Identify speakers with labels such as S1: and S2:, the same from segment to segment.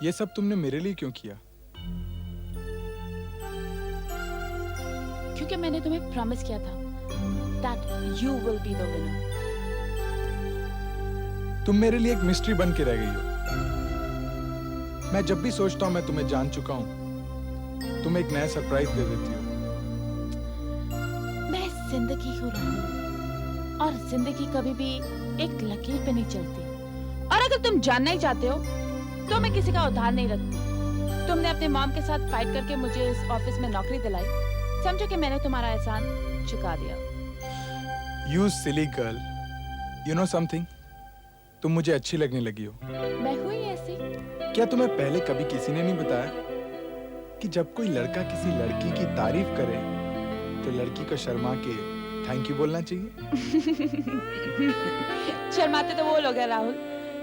S1: ये सब तुमने मेरे लिए क्यों किया?
S2: क्योंकि मैंने तुम्हें प्रॉमिस किया था that you will be the winner.
S1: तुम मेरे लिए एक मिस्ट्री बन के रह गई हो। मैं जब भी सोचता हूँ मैं तुम्हें जान चुका हूँ, तुम एक नया सरप्राइज दे देती हो।
S2: मैं जिंदगी हूँ राहुल, और जिंदगी कभी भी एक लकीर पे नहीं चलती। और अगर तुम जानना ही चाहते हो तो मैं किसी का उधार नहीं रखती। तुमने अपने मॉम के साथ फाइट करके मुझे इस ऑफिस में नौकरी दिलाई, समझो कि मैंने तुम्हारा एहसान चुका दिया।
S1: You silly girl, you know something? तुम मुझे अच्छी लगने लगी हो।
S2: मैं हुई ऐसी।
S1: क्या तुम्हें पहले कभी किसी ने नहीं बताया कि जब कोई लड़का किसी लड़की की तारीफ करे तो लड़की को शर्मा के थैंक यू बोलना चाहिए?
S2: शर्माते तो वो लोग हैं राहुल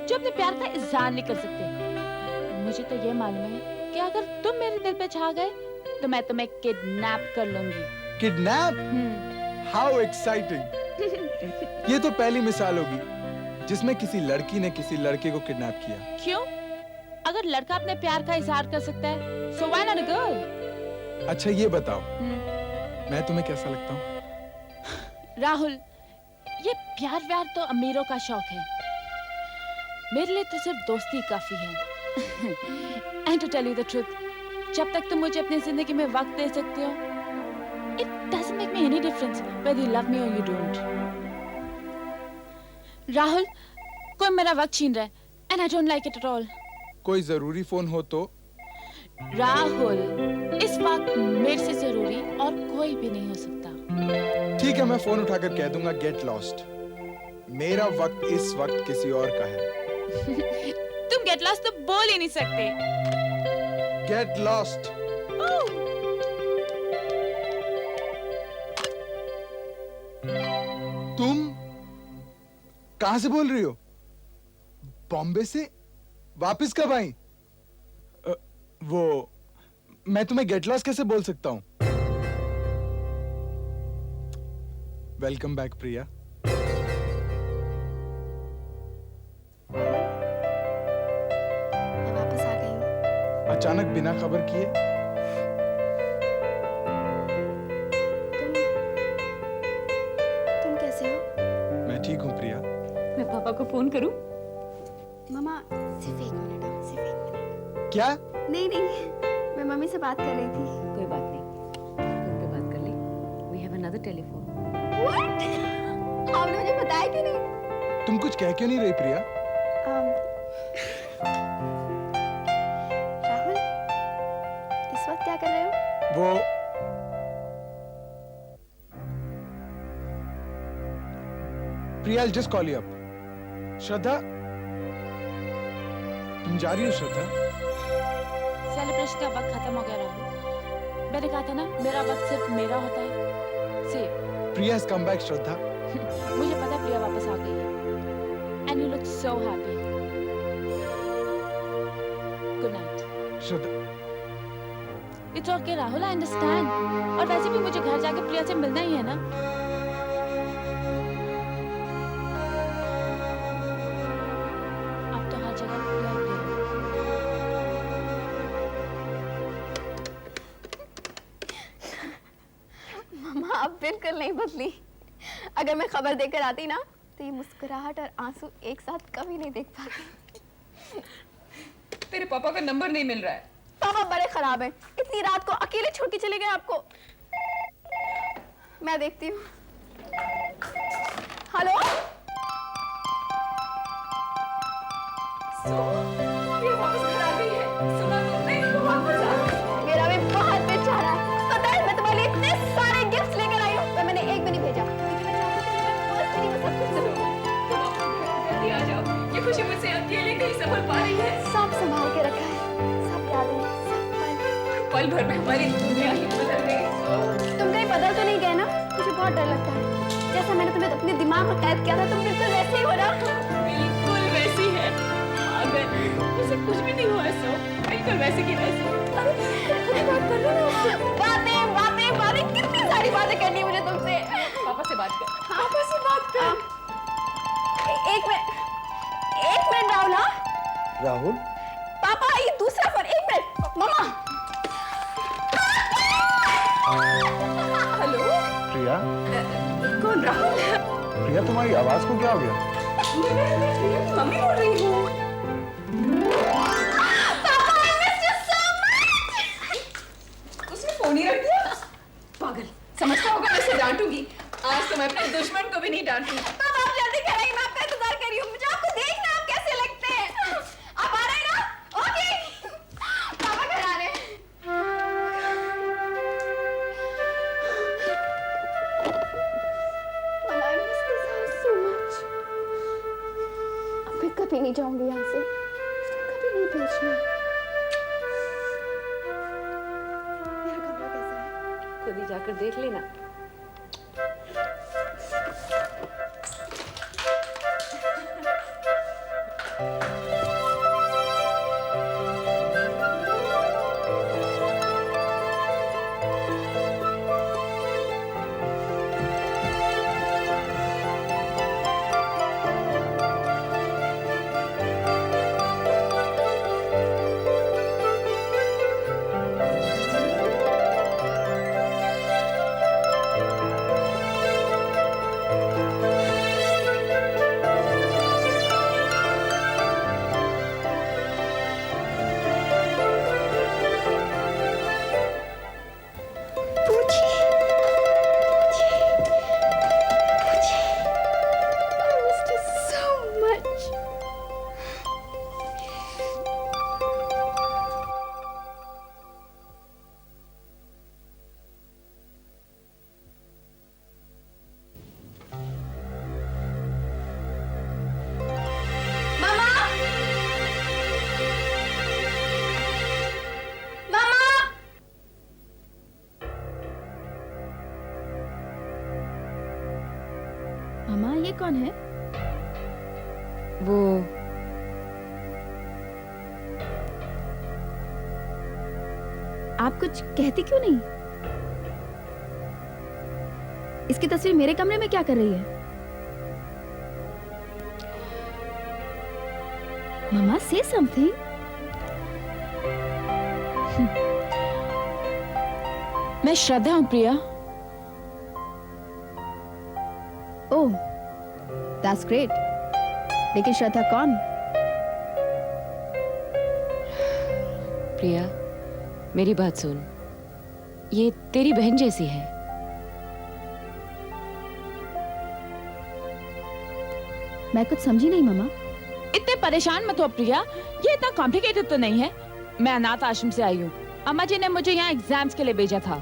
S2: जो अपने प्यार का इजहार नहीं कर सकते। मुझे तो ये मालूम है कि अगर तुम मेरे दिल पे छा गए तो मैं तुम्हें किडनैप कर लूंगी।
S1: किडनैप? How exciting! ये तो पहली मिसाल होगी जिसमें किसी लड़की ने किसी लड़के को किडनैप किया।
S2: क्यों? अगर लड़का अपने प्यार का इजहार कर सकता है, so why not a girl?
S1: अच्छा ये बताओ, मैं तुम्हें कैसा लगता हूँ?
S2: राहुल, ये प्यार व्यार तो अमीरों का शौक है। मेरे लिए तो सिर्फ दोस्ती काफी है। And to tell you the truth, जब तक तुम मुझे अपनी जिंदगी में वक्त दे सकते हो, it doesn't make me any difference whether you love me or you don't. Rahul, कोई मेरा वक्त छीन रहा है, and I don't like it at all.
S1: कोई जरूरी फोन हो तो?
S2: राहुल, इस वक्त मेरे से जरूरी और कोई भी नहीं हो सकता।
S1: ठीक है, मैं फोन उठाकर कह दूंगा गेट लॉस्ट। मेरा वक्त इस वक्त किसी और का है।
S2: तुम गेट लॉस्ट तो बोल ही नहीं सकते।
S1: Get lost. तुम कहां से बोल रही हो? बॉम्बे से? वापस कब आई? वो मैं तुम्हें गेट लॉस्ट कैसे बोल सकता हूं? वेलकम बैक प्रिया।
S3: मैं वापस आ गई हूँ।
S1: अचानक बिना खबर किए?
S3: तुम कैसे हो?
S1: मैं ठीक हूँ प्रिया।
S4: मैं पापा को फोन करूं?
S3: मामा सिर्फ 1 मिनट, सिर्फ 1 मिनट।
S1: क्या?
S3: नहीं नहीं, मैं मम्मी से बात कर रही थी।
S4: कोई बात नहीं, फोन पे बात कर ली। We have another telephone.
S3: What? आपने मुझे बताया क्यों नहीं?
S1: तुम कुछ कह क्यों नहीं रही प्रिया?
S3: राहुल, इस वक्त क्या कर रहे हो?
S1: वो प्रिया, I'll just call you up. श्रद्धा, तुम जा रही हो श्रद्धा?
S2: सेलिब्रेशन का वक्त खत्म हो गया राहुल। मैंने कहा था ना, मेरा वक्त सिर्फ मेरा होता है। See,
S1: Priya has come back श्रद्धा।
S2: मुझे पता है प्रिया वापस आ गई है। And you look so happy. Good night.
S1: Shraddha,
S2: It's okay Rahul, I understand. और वैसे भी मुझे घर जाके प्रिया से मिलना ही है ना। अब तो हर जगह प्रिया ही प्रिया।
S3: मामा अब बिल्कुल नहीं बदली। अगर मैं खबर देकर आती ना तो ये मुस्कुराहट और आंसू एक साथ कभी नहीं देख पाती।
S4: तेरे पापा का नंबर नहीं मिल रहा है।
S3: पापा बड़े खराब हैं। इतनी रात को अकेले छोड़ के चले गए आपको। मैं देखती हूँ। हेलो?
S4: ये वापस घर आ गई है। सुना तुमने? वो वापस आ गई।
S3: मेरा भी बहुत दिल चाह रहा है। पता है मैं तुम्हारे लिए इतने सारे गिफ्ट्स लेकर आई हूँ, पर मैंने एक भी नहीं भेजा क्योंकि मैं चाहती थी कि मैं फर्स्ट दिन में सब कुछ करूँ।
S4: तुम अपने घर जल्दी आ जाओ। ये खुशी मुझसे अकेले नहीं संभल पा रही है।
S3: सब संभाल के रखा है, सब यादें, सब
S4: पल भर में हमारी दुनिया ही बदल गई।
S3: तुम कहीं बदल तो नहीं गए ना? मुझे बहुत डर लगता है। जैसा मैंने तुम्हें अपने दिमाग में कैद किया था, तुम बिल्कुल वैसे ही हो ना।
S4: बिल्कुल वैसी है। अगर मुझे कुछ भी नहीं हुआ सो बिल्कुल वैसे की वैसे।
S3: कुछ बात कर लो ना। बातें बातें बातें, कितनी सारी बातें करनी है मुझे तुमसे।
S4: पापा से बात कर।
S3: पापा से बात कर। एक मिनट राहुल। हाँ?
S1: राहुल,
S3: पापा ये दूसरा फोन, एक मिनट मम्मा। हेलो
S1: प्रिया,
S3: कौन राहुल?
S1: प्रिया तुम्हारी आवाज को क्या हो गया?
S3: मम्मी बोल रही हूँ। पापा I missed you so much। उसने फोन ही रख दिया। पागल, समझता होगा मैं उसे डांटूंगी। आज तो मैं अपने दुश्मन को भी नहीं डांटूंगी। पापा आप जल्दी घर आइए, मैं आपका इंतजार कर रही हूँ। मुझे आपको देखना आप कैसे लगते हैं। आप आ रहे हैं ना? ओके। पापा घर आ रहे हैं। Mama, I miss this house so much। अब मैं कभी नहीं जाऊंगी यहाँ से, कभी नहीं भेजना। मेरा कमरा कैसा है?
S4: खुद ही जाकर देख लेना।
S3: I missed you so much। मामा, मामा,
S2: मामा ये कौन है?
S4: वो
S2: आप कुछ कहती क्यों नहीं? इसकी तस्वीर मेरे कमरे में क्या कर रही है? मामा से समथिंग। मैं श्रद्धा हूं प्रिया। ओह, दैट्स ग्रेट। लेकिन श्रद्धा कौन?
S4: प्रिया, मेरी बात सुन। ये तेरी बहन जैसी है।
S2: मैं कुछ समझी नहीं मामा। इतने परेशान मत हो प्रिया, ये इतना कॉम्प्लिकेटेड तो नहीं है। मैं अनाथ आश्रम से आई हूँ। अम्मा जी ने मुझे यहाँ एग्जाम्स के लिए भेजा था।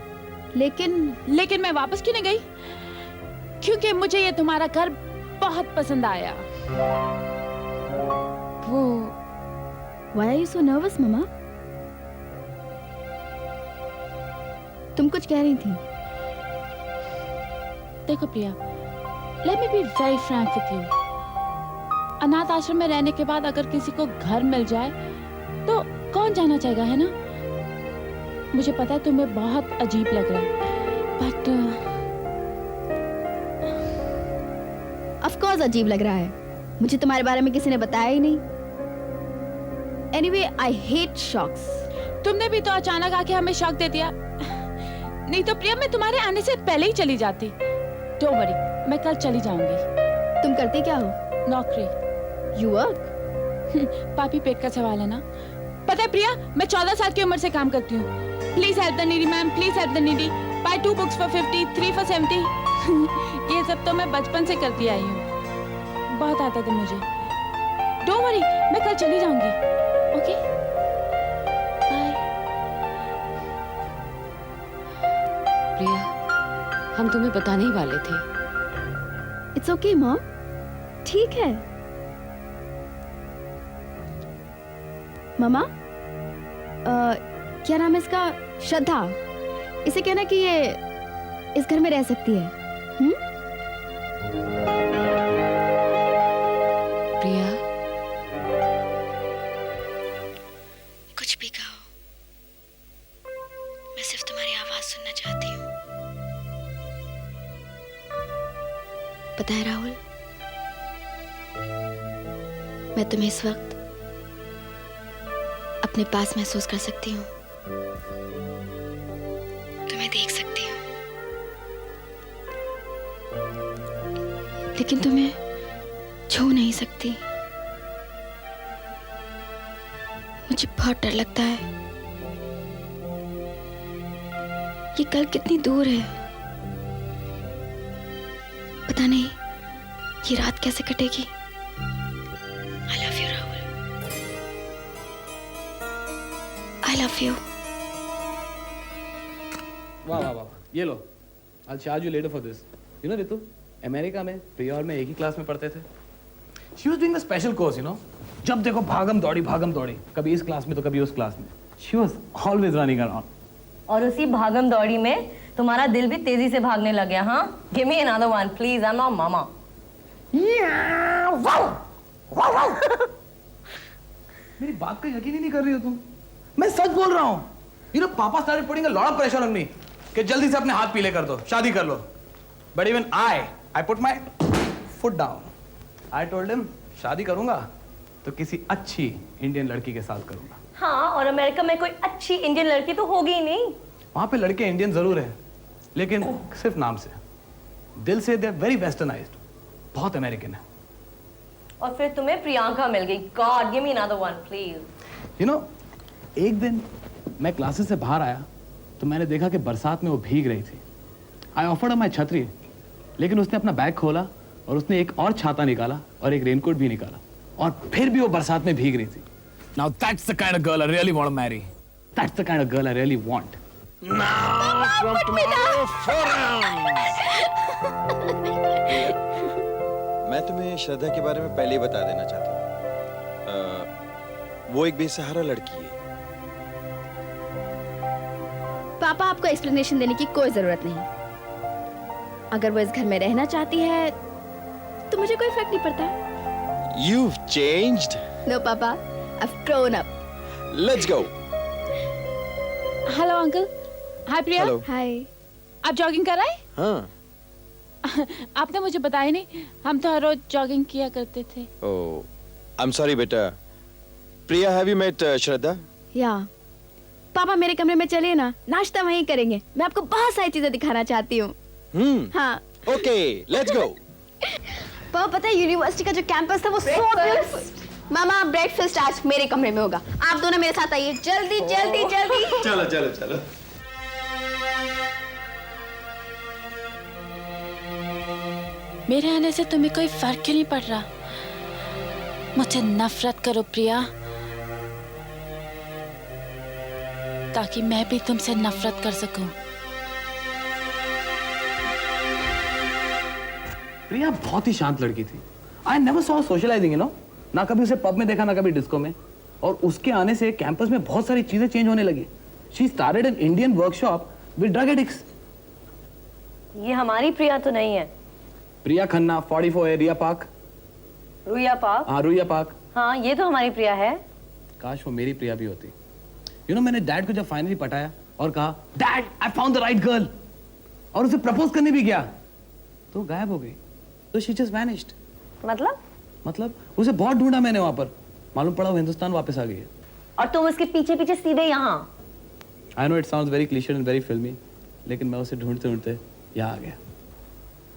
S2: लेकिन मैं वापस क्यों नहीं गई? क्योंकि मुझे ये तुम्हारा घर बहुत पसंद आया। वो Why are you so nervous, मामा? तुम कुछ कह रही थी। देखो प्रिया, let me be very frank with you। अनाथ आश्रम में रहने के बाद अगर किसी को घर मिल जाए तो कौन जाना चाहेगा, है ना? मुझे पता है तुम्हें बहुत अजीब लग रहा है, बट ऑफ कोर्स अजीब लग रहा है। मुझे तुम्हारे बारे में किसी ने बताया ही नहीं। Anyway, I hate shocks. तुमने भी तो अचानक आके हमें शॉक दे दिया। नहीं तो प्रिया, मैं तुम्हारे आने से पहले ही चली जाती। डोंट वरी, मैं कल चली जाऊंगी। तुम करती क्या हो? नौकरी। You work? पापी पेट का सवाल है ना। पता है प्रिया, मैं 14 साल की उम्र से काम करती हूँ। Please help the needy ma'am, please help the needy. Buy 2 books for 50, 3 for 70। ये सब तो मैं बचपन से करती आई हूँ। बहुत आता था मुझे। डोंट वरी, मैं कल चली जाऊंगी। Okay, bye.
S4: प्रिया, हम तुम्हें बताने ही वाले थे।
S2: इट्स ओके मॉम, ठीक है। मामा, क्या नाम है इसका? श्रद्धा। इसे कहना कि ये इस घर में रह सकती है।
S4: प्रिया,
S2: कुछ भी कहो, मैं सिर्फ तुम्हारी आवाज सुनना चाहती हूँ। पता है राहुल, मैं तुम्हें इस वक्त
S5: अपने पास महसूस कर सकती हूँ, तुम्हें देख सकती हूँ, लेकिन तुम्हें छू नहीं सकती। मुझे बहुत डर लगता है। ये कल कितनी दूर है, पता नहीं ये रात कैसे कटेगी। I love you, Rahul. I love you।
S6: वाह वाह वाह, ये लो। I'll charge you later for this. You know Ritu, America में प्रिया और मैं एक ही क्लास में पढ़ते थे। She was doing a special course, you know. जब देखो भागम दौड़ी, कभी इस क्लास में तो कभी उस क्लास में। She was always running around.
S7: और उसी भागम दौड़ी में तुम्हारा दिल भी तेजी से भागने लग गया, हाँ? Give me another one, please. I'm not mama.
S6: मेरी बात का यकीन ही नहीं कर रही हो तुम। मैं सच बोल रहा हूँ। You know, Papa started putting a lot of pressure on me कि जल्दी से अपने हाथ पीले कर दो, शादी कर लो। But even I put my foot down. I told him, शादी करूँगा तो किसी अच्छी इंडियन लड़की के साथ करूँगा।
S7: हाँ, और अमेरिका में कोई अच्छी इंडियन लड़की तो होगी ही नहीं।
S6: वहाँ पे लड़के इंडियन जरूर हैं, लेकिन सिर्फ नाम से। दिल से they're very westernized, बहुत अमेरिकन है।
S7: और फिर तुम्हें प्रियंका मिल गई। God, give me another one, please.
S6: You know, एक दिन मैं क्लासेस से बाहर आया तो मैंने देखा कि बरसात में वो भीग रही थी। I offered her my छतरी, लेकिन उसने अपना बैग खोला और उसने एक और छाता निकाला और एक रेनकोट भी निकाला, और फिर भी वो बरसात में भीग रही थी। Now that's the kind of girl I really want to marry. That's the kind of girl I really want.
S8: Now from tomorrow forum. मैं तुम्हें श्रद्धा के बारे में पहले ही बता देना चाहता हूँ। वो एक बेसहारा लड़की है।
S5: पापा, आपको एक्सप्लेनेशन देने की कोई जरूरत नहीं। अगर वो इस घर में रहना चाहती है तो मुझे कोई फर्क नहीं पड़ता।
S8: You've changed.
S5: नो पापा, I've grown up।
S8: Let's go.
S2: Hello uncle. Hi Priya.
S8: Hello.
S5: हाय।
S2: आप जॉगिंग कर आए?
S8: हाँ।
S2: आपने मुझे बताया नहीं, हम तो हर रोज जॉगिंग किया करते थे।
S8: Oh, I'm sorry बेटा। प्रिया, have you met श्रद्धा?
S5: या पापा, मेरे कमरे में चलिए ना, नाश्ता वहीं करेंगे। मैं आपको बहुत सारी चीजें दिखाना चाहती हूँ। हाँ।
S8: Okay, let's go.
S5: पापा, पता है यूनिवर्सिटी का जो कैंपस था वो सो ब्यूटीफुल। मामा, ब्रेकफास्ट आज मेरे कमरे में होगा। आप दोनों मेरे साथ आइए, जल्दी जल्दी जल्दी।
S8: चलो चलो चलो।
S2: मेरे आने से तुम्हें कोई फर्क क्यों नहीं पड़ रहा? मुझसे नफरत करो प्रिया, ताकि मैं भी तुमसे नफरत कर सकूं।
S6: प्रिया बहुत ही शांत लड़की थी। I never saw her socializing, you know? ना कभी उसे पब में देखा, ना कभी डिस्को में। और उसके आने से कैंपस में बहुत सारी चीजें चेंज होने लगी। She started an Indian workshop with drug addicts.
S7: ये हमारी प्रिया तो नहीं है।
S6: प्रिया खन्ना, 44A, रिया पार्क।
S7: रुया पार्क?
S6: हाँ, रुया पार्क।
S7: हाँ, ये तो हमारी प्रिया है।
S6: काश वो मेरी प्रिया भी होती। You know, मैंने डैड को जब फाइनली पटाया और कहा, dad, I found the right girl, और उसे प्रपोज करने भी गया, तो गायब हो गई। तो she just vanished. मतलब उसे बहुत ढूंढा मैंने वहां पर, मालूम पड़ा वो हिंदुस्तान वापस आ गई है।
S7: और तुम उसके पीछे पीछे सीधे यहाँ।
S6: I know it sounds very cliche and very filmy, लेकिन मैं उसे ढूंढते ढूंढते यहाँ आ गया।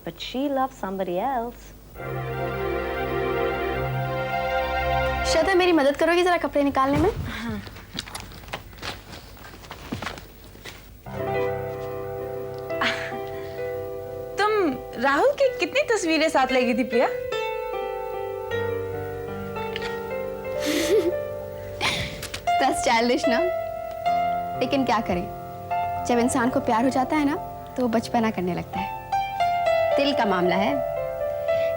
S7: But she loves somebody else.
S5: श्रद्धा, मेरी मदद करोगी जरा कपड़े निकालने में?
S2: हाँ।
S3: तुम राहुल की कितनी तस्वीरें साथ ले गई थी प्रिया?
S5: बस चाइल्डिश ना, लेकिन क्या करें, जब इंसान को प्यार हो जाता है ना तो वो बचपना करने लगता है। दिल का मामला है।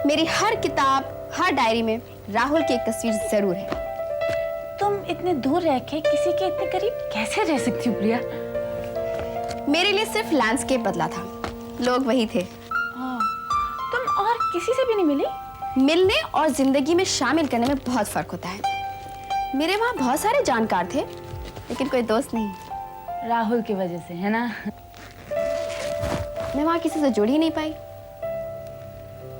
S5: मेरी हर किताब, हर डायरी में राहुल की एक तस्वीर जरूर है।
S2: तुम इतने दूर रह के किसी के इतने करीब कैसे रह सकती हो प्रिया?
S5: मेरे लिए सिर्फ लैंडस्केप बदला था, लोग वही थे।
S2: तुम और किसी से भी नहीं मिली?
S5: मिलने और जिंदगी में शामिल करने में बहुत फर्क होता है। मेरे वहाँ बहुत सारे जानकार थे, लेकिन कोई दोस्त नहीं।
S2: राहुल की वजह से, है ना?
S5: मैं वहाँ किसी से जुड़ ही नहीं पाई।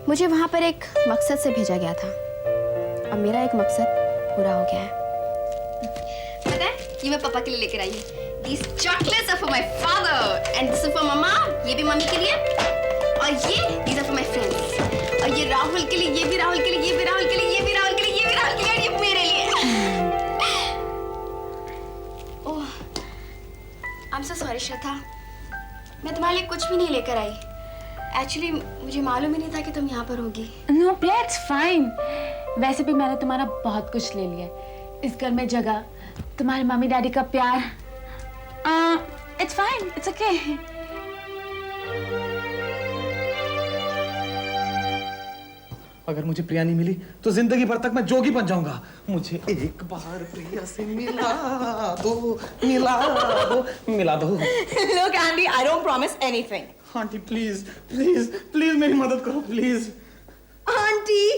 S5: मुझे वहाँ पर एक मकसद से भेजा गया था, अब मेरा एक मकसद पूरा हो गया है। पता ये मैं पापा के लिए लेकर आई हूँ। These chocolates are for my father and this is for mama. ये भी मम्मी के लिए। और ये these are for my friends. और ये राहुल के लिए, ये भी राहुल के लिए, ये भी राहुल के लिए, ये भी राहुल के लिए, ये भी राहुल के लिए और ये मेरे लिए। ओह, I'm so sorry श्रद्धा। मैं तुम्हारे लिए कुछ भी नहीं लेकर आई। एक्चुअली मुझे मालूम ही नहीं था कि तुम यहाँ पर होगी।
S2: No Priya, it's fine. वैसे भी मैंने तुम्हारा बहुत कुछ ले लिया। इस घर में जगह, तुम्हारे मम्मी डैडी का प्यार। It's fine, it's okay.
S6: अगर मुझे प्रिया नहीं मिली तो जिंदगी भर तक मैं जोगी बन जाऊंगा। मुझे एक बार प्रिया से मिला दो, मिला दो, मिला दो।
S7: Look, Andy, I don't promise anything.
S6: Aunty please please please मेरी मदद करो प्लीज।
S7: Auntie,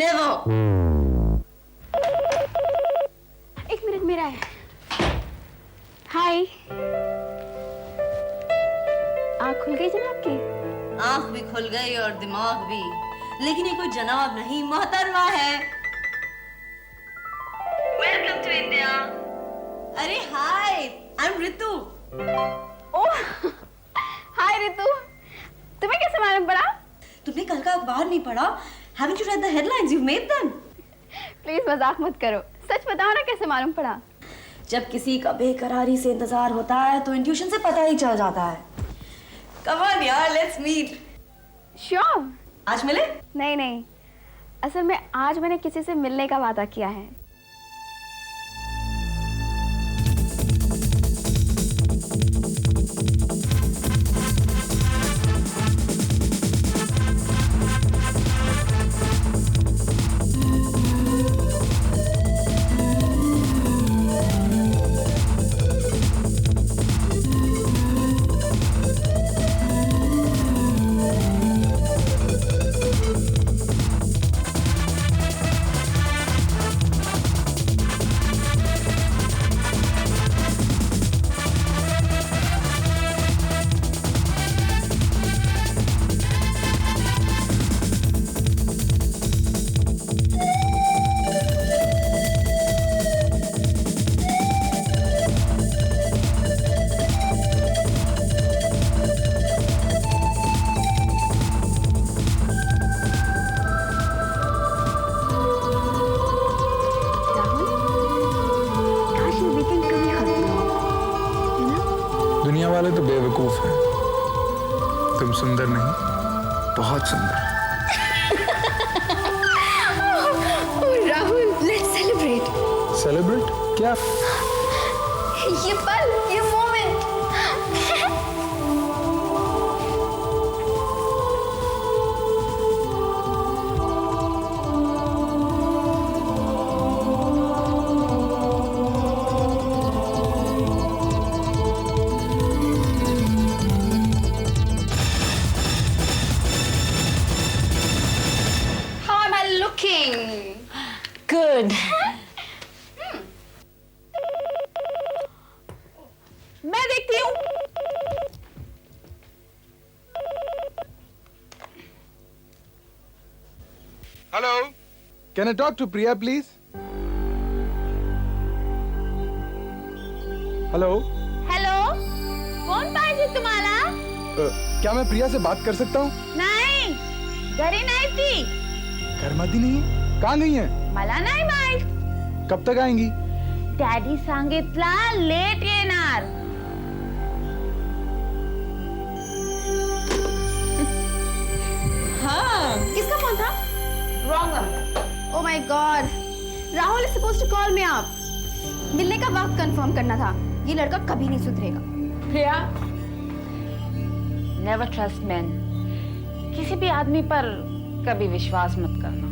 S7: never.
S5: एक मिनट मेरा है। हाय। आँख खुल गई जनाब की?
S7: आँख भी खुल गई और दिमाग भी, लेकिन ये कोई जनाब नहीं, मोहतरमा है। Welcome to India. अरे hi, I am Ritu.
S5: Oh, hi Ritu. तुम्हें कैसे मालूम पड़ा?
S7: तुमने कल का अखबार नहीं पढ़ा? Haven't you read the headlines? You've made them.
S5: Please मजाक मत करो, सच बताओ ना कैसे मालूम पड़ा?
S7: जब किसी का बेकरारी से इंतजार होता है तो इंट्यूशन से पता ही चल जाता है। Come on यार, let's meet.
S5: श्योर।
S7: आज मिले?
S5: नहीं नहीं, असल में आज मैंने किसी से मिलने का वादा किया है।
S1: दुनिया वाले तो बेवकूफ हैं। तुम सुंदर नहीं, बहुत सुंदर।
S5: Rahul, let's celebrate.
S1: सेलिब्रेट? क्या?
S5: ये पल, ये moment. How am I looking?
S2: Good. मैं देखती हूँ।
S1: Hello, can I talk to Priya please? Hello,
S2: hello, कोण पाहिजे तुम्हाला?
S1: क्या मैं प्रिया से बात कर सकता हूँ?
S2: नाही, घरी नाही ती।
S1: घरमाती नहीं है? कहाँ गई हैं?
S2: मला नाही माहित।
S1: कब तक आएंगी?
S2: डॅडी सांगितला लेट येणार।
S7: हाँ,
S5: किसका फोन था?
S7: wrong number.
S5: Oh my God. Rahul is supposed to call me up. मिलने का वक्त कंफर्म करना था। ये लड़का कभी नहीं सुधरेगा।
S2: प्रिया, नेवर ट्रस्ट मैन। किसी भी आदमी पर कभी विश्वास मत करना।